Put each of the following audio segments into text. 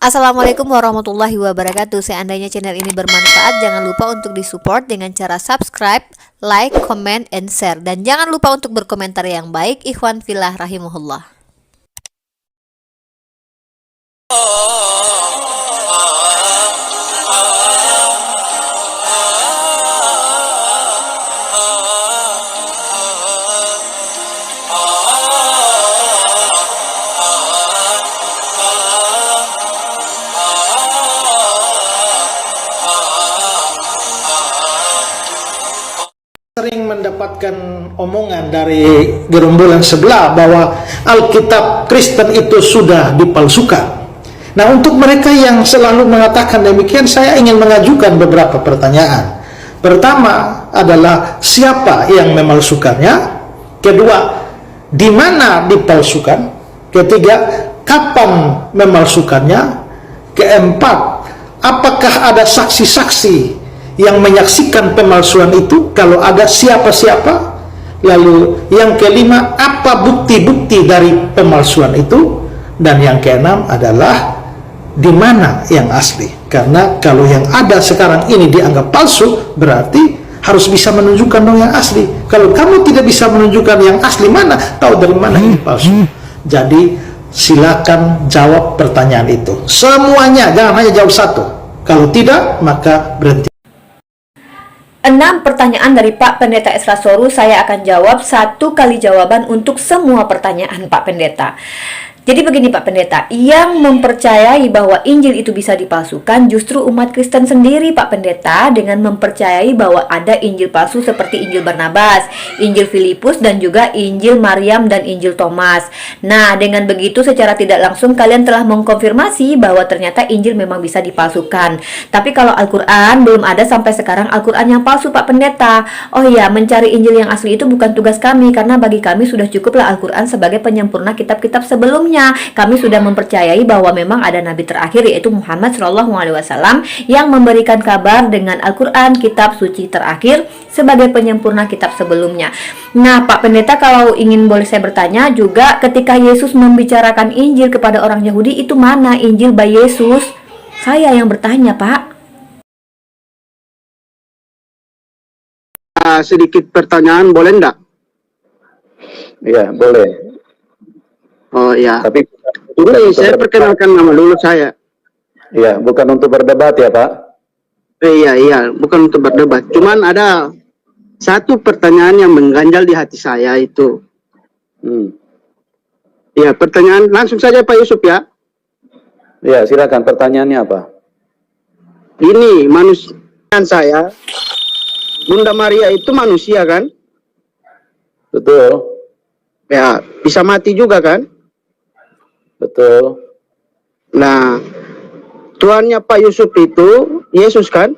Assalamualaikum warahmatullahi wabarakatuh. Seandainya channel ini bermanfaat, jangan lupa untuk disupport dengan cara subscribe, like, comment, and share. Dan jangan lupa untuk berkomentar yang baik. Ikhwan fillah rahimahullah. Sering mendapatkan omongan dari gerombolan sebelah bahwa Alkitab Kristen itu sudah dipalsukan. Nah, untuk mereka yang selalu mengatakan demikian, saya ingin mengajukan beberapa pertanyaan. Pertama adalah siapa yang memalsukannya? Kedua, di mana dipalsukan? Ketiga, kapan memalsukannya? Keempat, apakah ada saksi-saksi yang menyaksikan pemalsuan itu? Kalau ada, siapa-siapa? Lalu yang kelima, apa bukti-bukti dari pemalsuan itu? Dan yang keenam adalah di mana yang asli? Karena kalau yang ada sekarang ini dianggap palsu, berarti harus bisa menunjukkan dong yang asli. Kalau kamu tidak bisa menunjukkan yang asli, mana tahu dari mana ini palsu? Jadi silakan jawab pertanyaan itu semuanya, jangan hanya jawab satu. Kalau tidak, maka berhenti. 6 pertanyaan dari Pak Pendeta Esra Soru. Saya akan jawab 1 kali jawaban untuk semua pertanyaan Pak Pendeta. Jadi begini Pak Pendeta, yang mempercayai bahwa Injil itu bisa dipalsukan justru umat Kristen sendiri Pak Pendeta, dengan mempercayai bahwa ada Injil palsu seperti Injil Barnabas, Injil Filipus, dan juga Injil Maryam dan Injil Thomas. Nah, dengan begitu secara tidak langsung kalian telah mengkonfirmasi bahwa ternyata Injil memang bisa dipalsukan. Tapi kalau Al-Quran, belum ada sampai sekarang Al-Quran yang palsu Pak Pendeta. Oh iya, mencari Injil yang asli itu bukan tugas kami, karena bagi kami sudah cukuplah Al-Quran sebagai penyempurna kitab-kitab sebelumnya. Kami sudah mempercayai bahwa memang ada nabi terakhir, yaitu Muhammad SAW, yang memberikan kabar dengan Al-Quran, kitab suci terakhir, sebagai penyempurna kitab sebelumnya. Nah Pak Pendeta, kalau ingin boleh saya bertanya juga, ketika Yesus membicarakan Injil kepada orang Yahudi, itu mana Injil by Yesus? Saya yang bertanya Pak. Sedikit pertanyaan, boleh enggak? Iya, boleh. Oh ya. Tapi Ini saya perkenalkan nama dulu saya. iya, bukan untuk berdebat ya, Pak. Iya, bukan untuk berdebat. Cuman ada satu pertanyaan yang mengganjal di hati saya itu. Ya, pertanyaan langsung saja Pak Yusuf ya. Iya, silakan, pertanyaannya apa? Ini manusia saya, Bunda Maria itu manusia kan? Betul. Ya, bisa mati juga kan? Betul. Nah, Tuannya Pak Yusuf itu Yesus kan?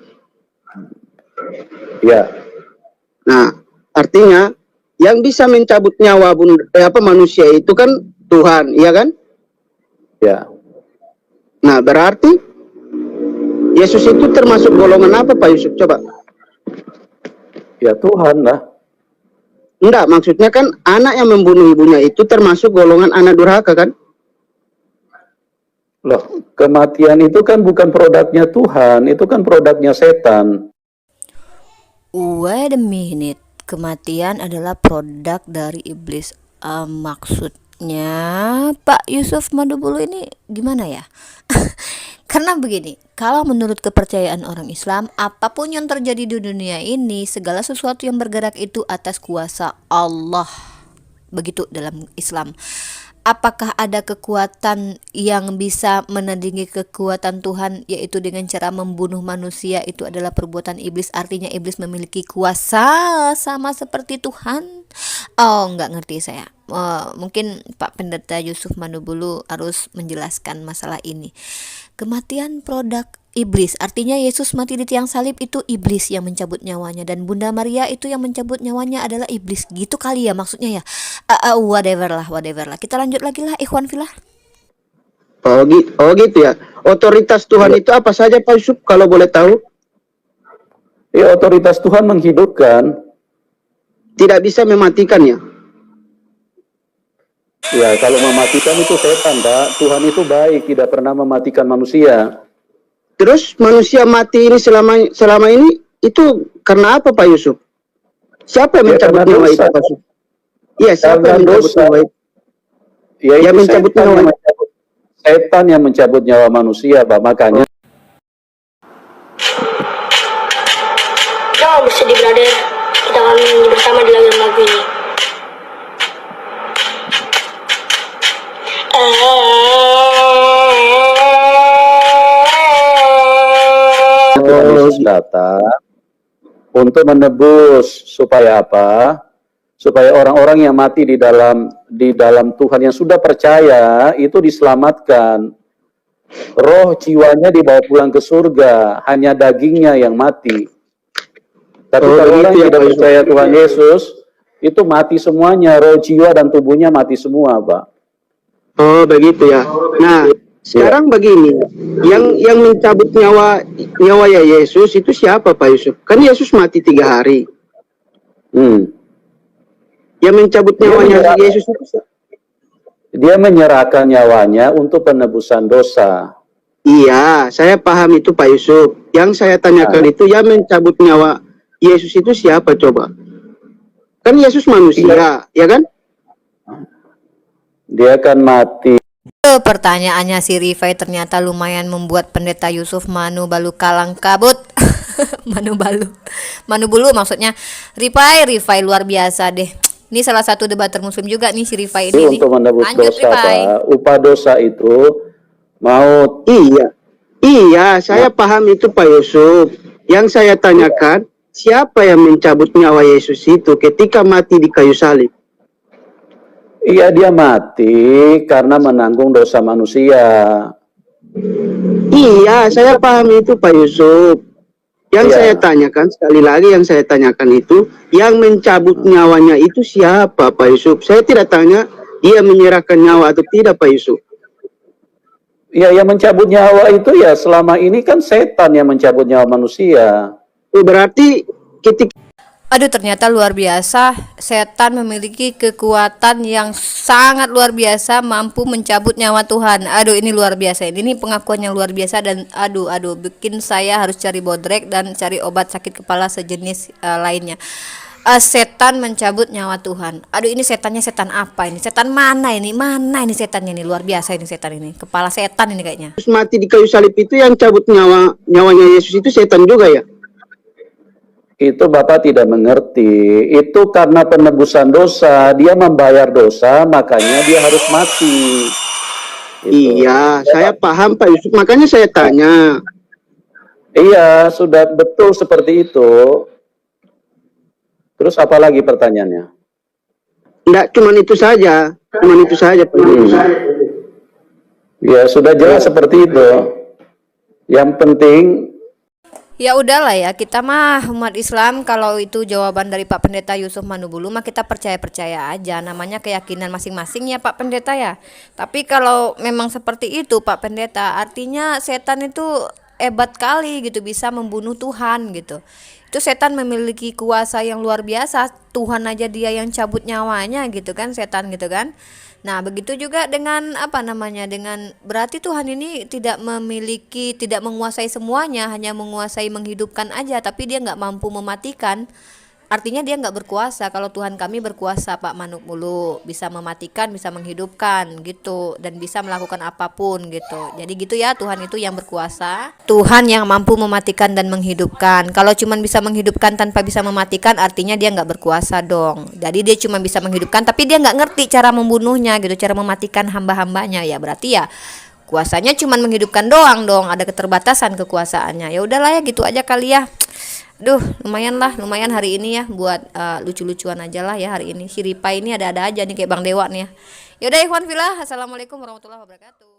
Iya. Nah, artinya yang bisa mencabut nyawa manusia itu kan Tuhan, iya kan? Ya. Nah, berarti Yesus itu termasuk golongan apa Pak Yusuf? Coba. Ya Tuhan lah. Enggak, maksudnya kan anak yang membunuh ibunya itu termasuk golongan anak durhaka kan? Loh, kematian itu kan bukan produknya Tuhan, itu kan produknya setan. Wait a minute, kematian adalah produk dari iblis. Maksudnya Pak Yusuf Madubulu ini gimana ya? Karena begini, kalau menurut kepercayaan orang Islam, apapun yang terjadi di dunia ini, segala sesuatu yang bergerak itu atas kuasa Allah. Begitu dalam Islam. Apakah ada kekuatan yang bisa menandingi kekuatan Tuhan, yaitu dengan cara membunuh manusia? Itu adalah perbuatan iblis. Artinya iblis memiliki kuasa sama seperti Tuhan. Oh, nggak ngerti saya. Mungkin Pak Pendeta Yusuf Manubulu harus menjelaskan masalah ini. Kematian produk iblis, artinya Yesus mati di tiang salib itu iblis yang mencabut nyawanya, dan Bunda Maria itu yang mencabut nyawanya adalah iblis. Gitu kali ya maksudnya ya. Whatever lah. Kita lanjut lagi lah, ikhwan filah. Oh gitu ya. Otoritas Tuhan itu apa saja Pak Yusuf kalau boleh tahu? Ya, otoritas Tuhan menghidupkan. Tidak bisa mematikan ya? Ya, kalau mematikan itu setan, Pak. Tuhan itu baik, tidak pernah mematikan manusia. Terus manusia mati ini selama ini itu karena apa Pak Yusuf? Siapa yang Ya, mencabut karena nyawa itu dosa. Pak Yusuf? Iya, siapa Karena yang mencabut dosa. nyawa itu? Ya, Yang itu mencabut setan nyawa yang itu. mencabut, setan yang mencabut nyawa manusia, Pak. Makanya Jangan bersedih, brother. Kita akan menyanyi bersama di lagu ini. Tuhan Yesus datang untuk menebus supaya apa? Supaya orang-orang yang mati di dalam Tuhan yang sudah percaya itu diselamatkan. Roh jiwanya dibawa pulang ke surga, hanya dagingnya yang mati. Tapi kalau orang yang tidak percaya Tuhan Yesus, itu mati semuanya, roh jiwa dan tubuhnya mati semua, Pak. Oh, begitu ya. Nah, sekarang begini, yang mencabut nyawa ya Yesus itu siapa Pak Yusuf? Kan Yesus mati 3 hari. Yang mencabut nyawanya Yesus itu siapa? Dia menyerahkan nyawanya untuk penebusan dosa. Iya, saya paham itu Pak Yusuf. Yang saya tanyakan itu yang mencabut nyawa Yesus itu siapa coba? Kan Yesus manusia, ya kan? Dia akan mati. Pertanyaannya si Rifai ternyata lumayan membuat pendeta Yusuf Manu Balu kalang kabut. Manu Bulu maksudnya. Rifai luar biasa deh. Ini salah satu debater muslim juga nih si Rifai ini. Untuk menebus Lanjut, dosa, Rifai. Pak. Upah dosa itu maut. Iya, saya paham itu Pak Yusuf. Yang saya tanyakan, siapa yang mencabut nyawa Yesus itu ketika mati di kayu salib? Iya, dia mati karena menanggung dosa manusia. Iya, saya paham itu Pak Yusuf. Yang Iya. saya tanyakan, sekali lagi yang saya tanyakan itu, yang mencabut nyawanya itu siapa Pak Yusuf? Saya tidak tanya dia menyerahkan nyawa atau tidak Pak Yusuf. Ya, yang mencabut nyawa itu ya selama ini kan setan yang mencabut nyawa manusia. Berarti ketika Aduh, ternyata luar biasa. Setan memiliki kekuatan yang sangat luar biasa, mampu mencabut nyawa Tuhan. Aduh, ini luar biasa. Ini pengakuan yang luar biasa dan aduh, bikin saya harus cari bodrek dan cari obat sakit kepala sejenis lainnya. Setan mencabut nyawa Tuhan. Aduh, ini setannya setan apa ini? Setan mana ini? Mana ini setannya ini? Luar biasa ini setan ini. Kepala setan ini kayaknya. Yesus mati di kayu salib itu yang cabut nyawanya Yesus itu setan juga ya? Itu Bapak tidak mengerti. Itu karena penebusan dosa. Dia membayar dosa, makanya dia harus mati. Gitu. Iya, saya paham Pak Yusuf. Makanya saya tanya. Iya, sudah betul seperti itu. Terus apa lagi pertanyaannya? Enggak, cuman itu saja. Cuman itu saja Pak Yusuf. Ya, sudah jelas seperti itu. Yang penting Ya udahlah ya, kita mah umat Islam kalau itu jawaban dari Pak Pendeta Yusuf Manubulu mah kita percaya-percaya aja, namanya keyakinan masing-masing ya Pak Pendeta ya. Tapi kalau memang seperti itu Pak Pendeta, artinya setan itu hebat kali gitu, bisa membunuh Tuhan gitu. Itu setan memiliki kuasa yang luar biasa, Tuhan aja dia yang cabut nyawanya gitu kan, setan gitu kan. Nah, begitu juga dengan dengan berarti Tuhan ini tidak menguasai semuanya, hanya menguasai menghidupkan aja, tapi dia nggak mampu mematikan. Artinya dia nggak berkuasa. Kalau Tuhan kami berkuasa Pak Manuk Mulu, bisa mematikan, bisa menghidupkan gitu, dan bisa melakukan apapun gitu. Jadi gitu ya, Tuhan itu yang berkuasa, Tuhan yang mampu mematikan dan menghidupkan. Kalau cuma bisa menghidupkan tanpa bisa mematikan, artinya dia nggak berkuasa dong. Jadi dia cuma bisa menghidupkan, tapi dia nggak ngerti cara membunuhnya gitu, cara mematikan hamba-hambanya ya. Berarti ya kuasanya cuma menghidupkan doang dong, ada keterbatasan kekuasaannya. Ya udahlah ya, gitu aja kali ya. Duh, lumayan hari ini ya buat lucu-lucuan aja lah ya hari ini. Si Ripa ini ada-ada aja nih kayak Bang Dewa nih ya. Yaudah ikhwan fillah, assalamualaikum warahmatullahi wabarakatuh.